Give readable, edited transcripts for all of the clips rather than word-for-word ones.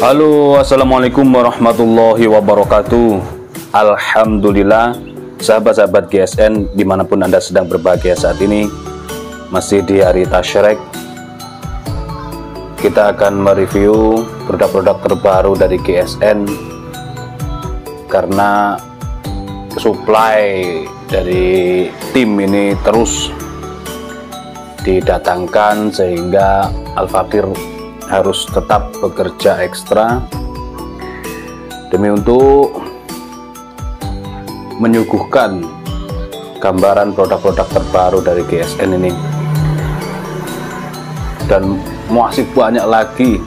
Halo, assalamualaikum warahmatullahi wabarakatuh. Alhamdulillah, sahabat-sahabat GSN dimanapun Anda sedang berbahagia saat ini, masih di hari Tasyrik, kita akan mereview produk-produk terbaru dari GSN karena supply dari tim ini terus didatangkan sehingga Al-Fakir harus tetap bekerja ekstra demi untuk menyuguhkan gambaran produk-produk terbaru dari GSN ini, dan masih banyak lagi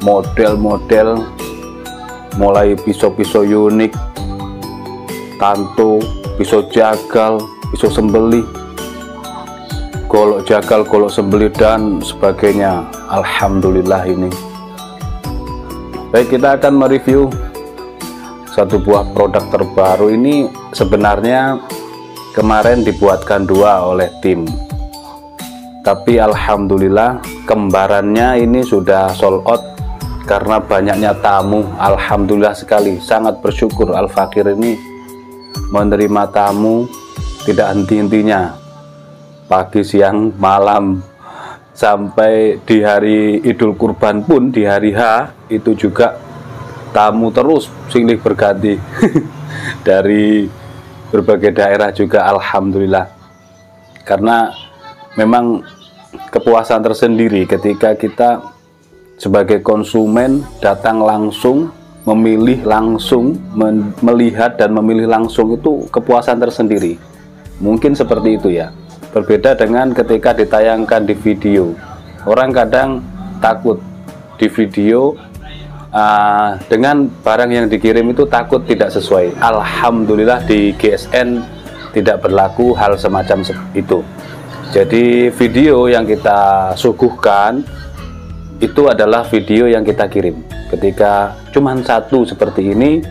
model-model mulai pisau-pisau unik, tanto, pisau jagal, pisau sembelih, golok jagal, golok sembelih, dan sebagainya. Alhamdulillah ini. Baik, kita akan mereview satu buah produk terbaru ini. Sebenarnya kemarin dibuatkan dua oleh tim, tapi alhamdulillah kembarannya ini sudah sold out karena banyaknya tamu. Alhamdulillah sekali, sangat bersyukur Al-Fakir ini menerima tamu tidak henti-hentinya, pagi, siang, malam, sampai di hari Idul Kurban pun, di hari H itu juga tamu terus silih berganti dari berbagai daerah juga. Alhamdulillah, karena memang kepuasan tersendiri ketika kita sebagai konsumen datang langsung, memilih langsung, melihat dan memilih langsung, itu kepuasan tersendiri. Mungkin seperti itu ya. Berbeda dengan ketika ditayangkan di video. Orang kadang takut di video dengan barang yang dikirim itu takut tidak sesuai. Alhamdulillah di GSN tidak berlaku hal semacam itu. Jadi video yang kita suguhkan itu adalah video yang kita kirim. Ketika cuman satu seperti ini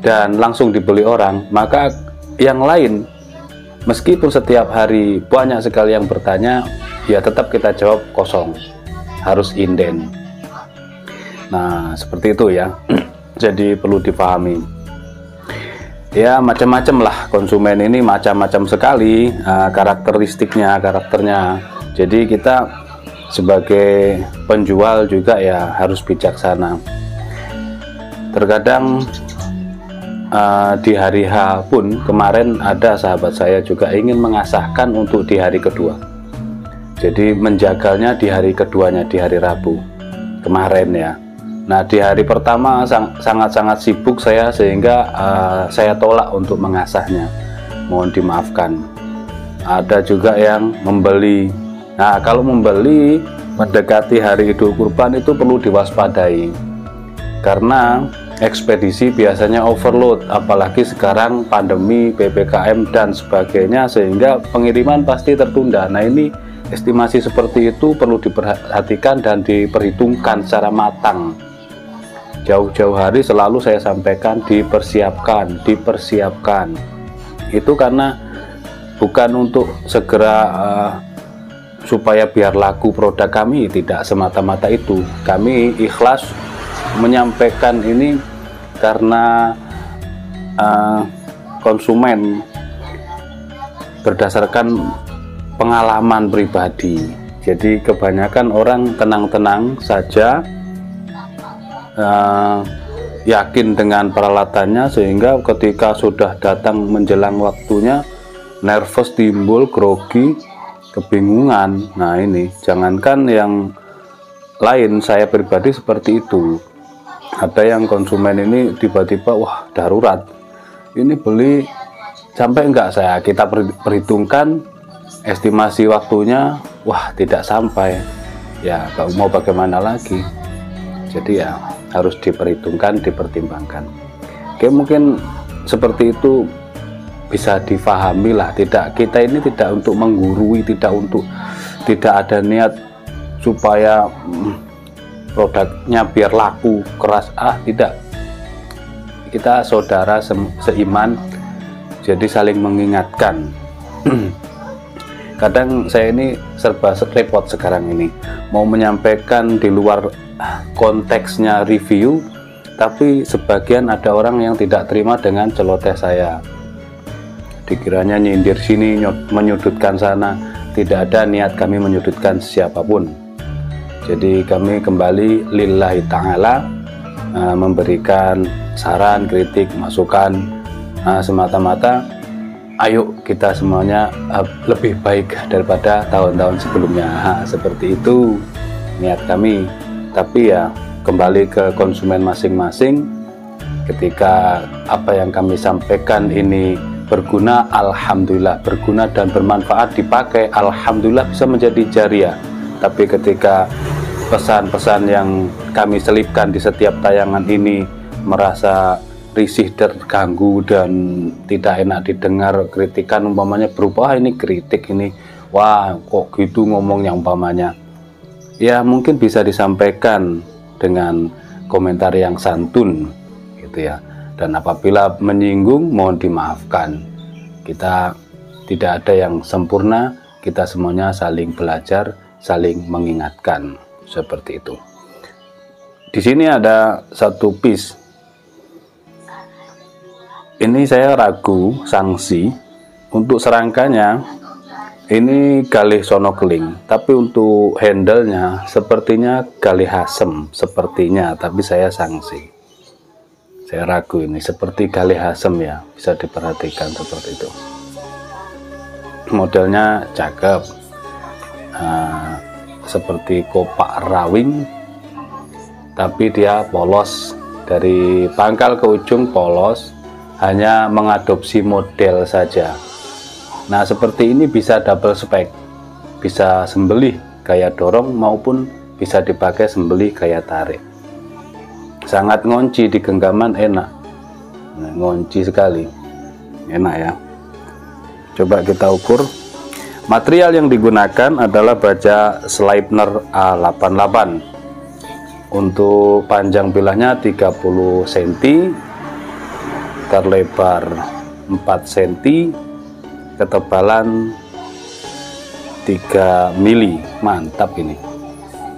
dan langsung dibeli orang, maka yang lain, meskipun setiap hari banyak sekali yang bertanya, ya tetap kita jawab kosong, harus inden. Nah, seperti itu ya. Jadi perlu dipahami. Ya, macam-macam lah konsumen ini, macam-macam sekali karakternya. Jadi kita sebagai penjual juga ya harus bijaksana. Terkadang di hari H pun kemarin ada sahabat saya juga ingin mengasahkan untuk di hari kedua, jadi menjagalnya di hari keduanya, di hari Rabu kemarin ya. Nah, di hari pertama sangat-sangat sibuk saya, sehingga saya tolak untuk mengasahnya, mohon dimaafkan. Ada juga yang membeli. Nah, kalau membeli mendekati hari Idul Kurban itu perlu diwaspadai, karena ekspedisi biasanya overload, apalagi sekarang pandemi, PPKM dan sebagainya, sehingga pengiriman pasti tertunda. Nah, ini estimasi seperti itu perlu diperhatikan dan diperhitungkan secara matang. Jauh-jauh hari selalu saya sampaikan dipersiapkan. Itu karena bukan untuk segera supaya biar laku produk kami, tidak semata-mata itu. Kami ikhlas menyampaikan ini karena konsumen berdasarkan pengalaman pribadi. Jadi kebanyakan orang tenang-tenang saja, yakin dengan peralatannya, sehingga ketika sudah datang menjelang waktunya nervous, timbul grogi, kebingungan. Nah, ini jangankan yang lain, saya pribadi seperti itu. Ada yang konsumen ini tiba-tiba, wah darurat, ini beli sampai enggak, kita perhitungkan estimasi waktunya, wah tidak sampai, ya mau bagaimana lagi. Jadi ya harus diperhitungkan, dipertimbangkan. Oke, mungkin seperti itu bisa difahami lah. Kita ini tidak untuk menggurui, tidak ada niat supaya produknya biar laku keras, tidak. Kita saudara seiman, jadi saling mengingatkan. Kadang saya ini serba repot sekarang ini, mau menyampaikan di luar konteksnya review, tapi sebagian ada orang yang tidak terima dengan celoteh saya. Dikiranya nyindir sini, menyudutkan sana. Tidak ada niat kami menyudutkan siapapun. Jadi kami kembali lillahi ta'ala, memberikan saran, kritik, masukan, semata-mata ayo kita semuanya lebih baik daripada tahun-tahun sebelumnya. Seperti itu niat kami. Tapi ya kembali ke konsumen masing-masing. Ketika apa yang kami sampaikan ini berguna, alhamdulillah berguna dan bermanfaat, dipakai, alhamdulillah bisa menjadi jariah. Tapi ketika pesan-pesan yang kami selipkan di setiap tayangan ini merasa risih, terganggu dan tidak enak didengar, kritikan umpamanya berupa ini kritik ini, wah kok gitu ngomongnya umpamanya, ya mungkin bisa disampaikan dengan komentar yang santun gitu ya. Dan apabila menyinggung mohon dimaafkan. Kita tidak ada yang sempurna, kita semuanya saling belajar, saling mengingatkan, seperti itu. Di sini ada satu piece. Ini saya ragu sanksi untuk serangkanya. Ini galih sonokeling, tapi untuk handle-nya sepertinya galih asem, sepertinya, tapi saya sanksi. Saya ragu ini seperti galih asem ya, bisa diperhatikan seperti itu. Modelnya cakep, seperti kopak rawing, tapi dia polos dari pangkal ke ujung polos, hanya mengadopsi model saja. Nah seperti ini bisa double spek, bisa sembelih gaya dorong maupun bisa dipakai sembelih gaya tarik. Sangat ngunci di genggaman, enak. Nah, ngunci sekali, enak ya. Coba kita ukur. Material yang digunakan adalah baja Sleipner A88. Untuk panjang bilahnya 30 cm, terlebar 4 cm, ketebalan 3 mili. Mantap ini.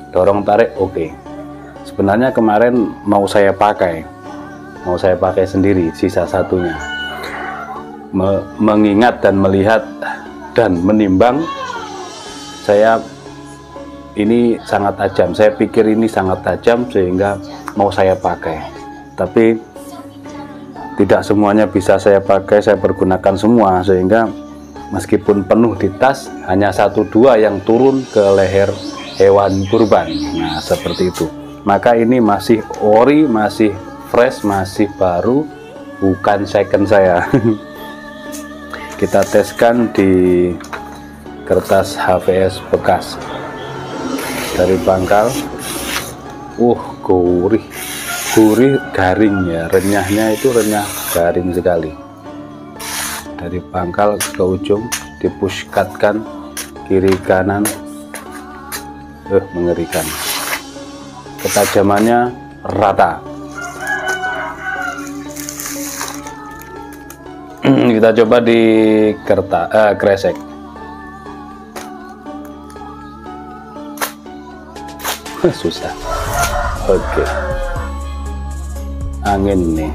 Dorong tarik oke. Sebenarnya kemarin mau saya pakai sendiri sisa satunya. Mengingat dan melihat dan menimbang, saya ini sangat tajam. Saya pikir ini sangat tajam sehingga mau saya pakai. Tapi tidak semuanya bisa saya pakai, saya pergunakan semua, sehingga meskipun penuh di tas, hanya 1-2 yang turun ke leher hewan kurban. Nah seperti itu. Maka ini masih ori, masih fresh, masih baru, bukan second saya. Kita teskan di kertas HVS bekas dari pangkal. Gurih garing ya, renyahnya itu renyah garing sekali. Dari pangkal ke ujung dipushkatkan kiri kanan, mengerikan. Ketajamannya rata. Kita coba di kresek. Susah. Oke. Angin nih,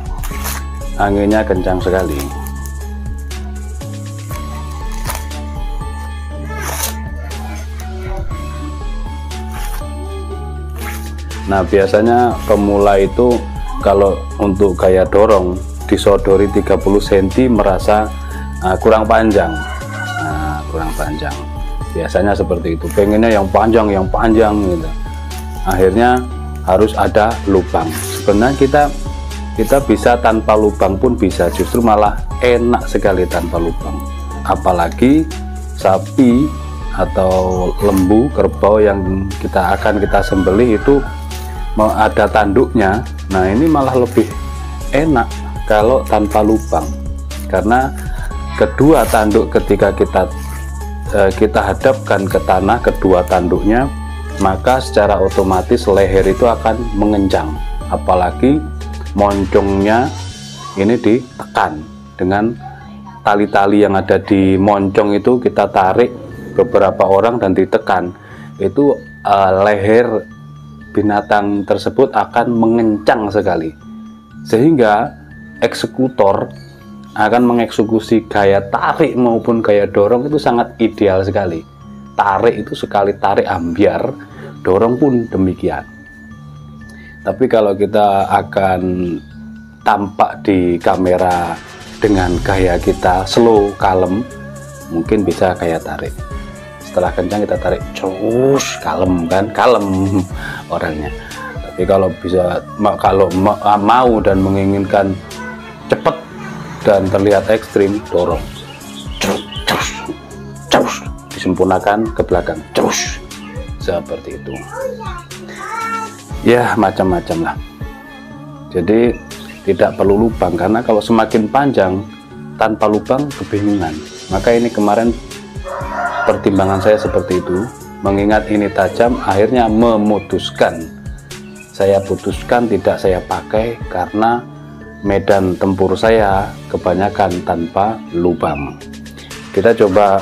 anginnya kencang sekali. Nah biasanya pemula itu kalau untuk gaya dorong disodori 30 cm merasa kurang panjang. Kurang panjang. Biasanya seperti itu. Pengennya yang panjang gitu. Akhirnya harus ada lubang. Sebenarnya kita bisa tanpa lubang pun bisa. Justru malah enak sekali tanpa lubang. Apalagi sapi atau lembu, kerbau yang akan kita sembelih itu ada tanduknya. Nah ini malah lebih enak kalau tanpa lubang, karena kedua tanduk ketika kita hadapkan ke tanah, kedua tanduknya, maka secara otomatis leher itu akan mengencang. Apalagi moncongnya ini ditekan dengan tali-tali yang ada di moncong itu, kita tarik beberapa orang dan ditekan, itu leher binatang tersebut akan mengencang sekali, sehingga eksekutor akan mengeksekusi gaya tarik maupun gaya dorong itu sangat ideal sekali. Tarik itu sekali tarik ambiar, dorong pun demikian. Tapi kalau kita akan tampak di kamera dengan gaya kita slow, kalem, mungkin bisa gaya tarik. Setelah kencang kita tarik, terus kalem kan, kalem orangnya. Tapi kalau bisa, kalau mau dan menginginkan cepat dan terlihat ekstrim, dorong, terus disempurnakan ke belakang, terus seperti itu. Ya, macam-macam lah. Jadi tidak perlu lubang, karena kalau semakin panjang tanpa lubang kebingungan. Maka ini kemarin pertimbangan saya seperti itu, mengingat ini tajam, akhirnya saya putuskan tidak saya pakai karena medan tempur saya kebanyakan tanpa lubang. Kita coba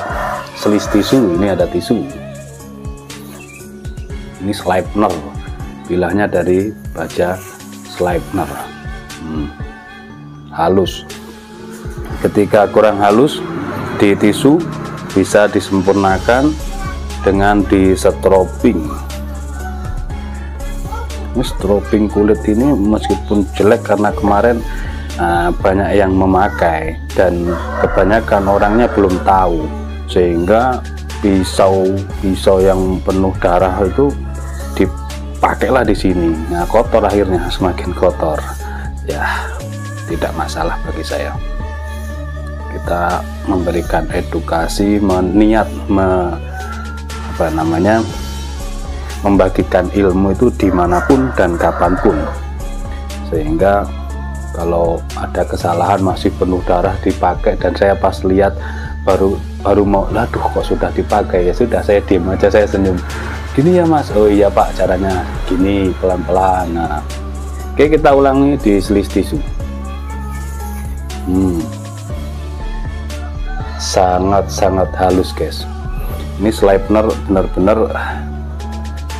selis tisu. Ini ada tisu, ini Sleipner, bilahnya dari baja Sleipner. Halus. Ketika kurang halus, di tisu bisa disempurnakan dengan di strobing. Ini strobing kulit ini meskipun jelek karena kemarin banyak yang memakai dan kebanyakan orangnya belum tahu, sehingga pisau yang penuh darah itu dipakailah di sini. Nah, kotor, akhirnya semakin kotor. Ya, tidak masalah bagi saya. Kita memberikan edukasi, membagikan ilmu itu dimanapun dan kapanpun, sehingga kalau ada kesalahan masih penuh darah dipakai dan saya pas lihat baru mau, laduh kok sudah dipakai, ya sudah, saya diam aja, saya senyum, gini ya mas, oh iya pak, caranya gini, pelan-pelan. Nah, oke, kita ulangi di selis tisu. Sangat-sangat halus guys. Ini Sleipner benar-benar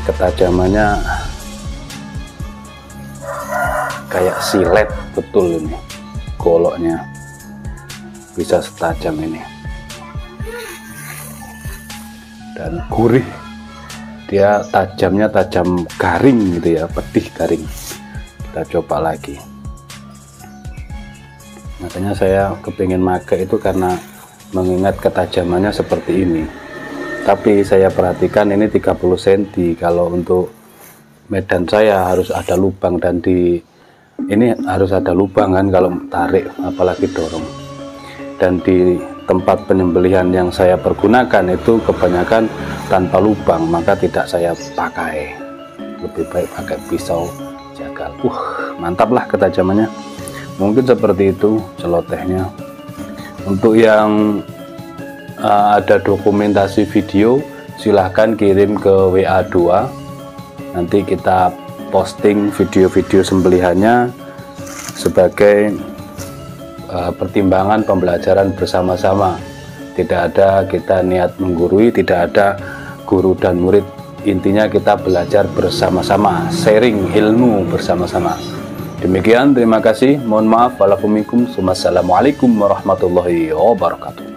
ketajamannya kayak silet betul, ini goloknya bisa setajam ini dan gurih, dia tajamnya tajam garing gitu ya, pedih garing. Kita coba lagi. Makanya saya kepingin pakai itu karena mengingat ketajamannya seperti ini. Tapi saya perhatikan ini 30 cm, kalau untuk medan saya harus ada lubang, dan di ini harus ada lubang kan kalau tarik, apalagi dorong. Dan di tempat penyembelihan yang saya pergunakan itu kebanyakan tanpa lubang, maka tidak saya pakai. Lebih baik pakai pisau jagal. Mantap lah ketajamannya. Mungkin seperti itu celotehnya. Untuk yang ada dokumentasi video, silahkan kirim ke WA 2, nanti kita posting video-video sembelihannya sebagai pertimbangan pembelajaran bersama-sama. Tidak ada kita niat menggurui, tidak ada guru dan murid, intinya kita belajar bersama-sama, sharing ilmu bersama-sama. Demikian, terima kasih, mohon maaf, walaupun. Wassalamualaikum warahmatullahi wabarakatuh.